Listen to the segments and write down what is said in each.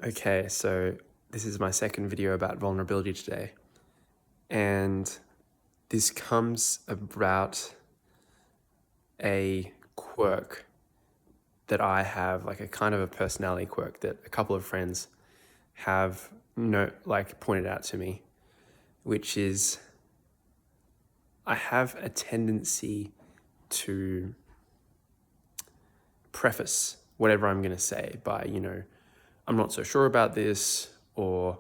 Okay, so this is my second video about vulnerability today. And this comes about a quirk that I have, like a kind of a personality quirk that a couple of friends have pointed out to me, which is I have a tendency to preface whatever I'm going to say by, I'm not so sure about this, or,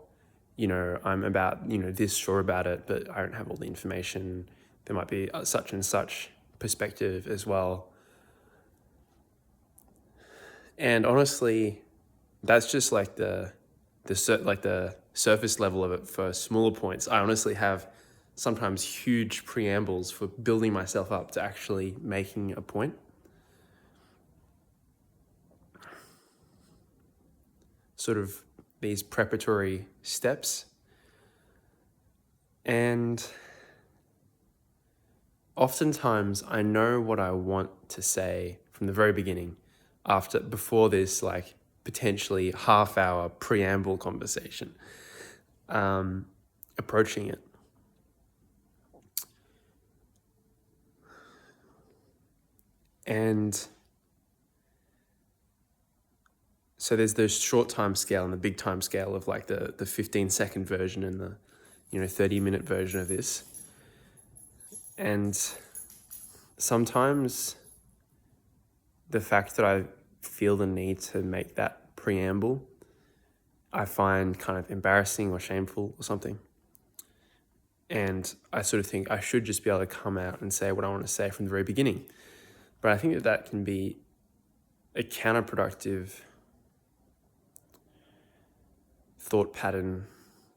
I'm about, this sure about it, but I don't have all the information. There might be such and such perspective as well. And honestly, that's just like the surface level of it for smaller points. I honestly have sometimes huge preambles for building myself up to actually making a point. Sort of these preparatory steps. And oftentimes I know what I want to say from the very beginning, before this like potentially half-hour preamble conversation, approaching it. And so there's the short time scale and the big time scale of like the 15-second version and the 30-minute version of this. And sometimes the fact that I feel the need to make that preamble, I find kind of embarrassing or shameful or something. And I sort of think I should just be able to come out and say what I want to say from the very beginning. But I think that that can be a counterproductive thought pattern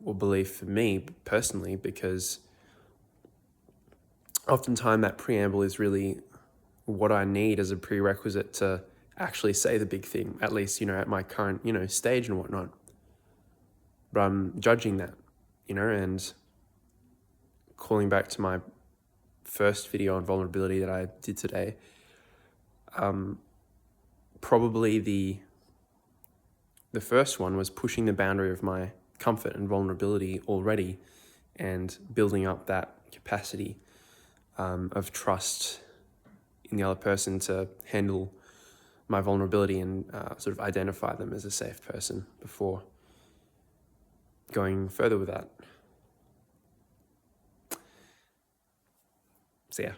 or belief for me personally, because oftentimes that preamble is really what I need as a prerequisite to actually say the big thing, at least, at my current, stage and whatnot. But I'm judging that, and calling back to my first video on vulnerability that I did today, probably the first one was pushing the boundary of my comfort and vulnerability already and building up that capacity of trust in the other person to handle my vulnerability and sort of identify them as a safe person before going further with that. So yeah.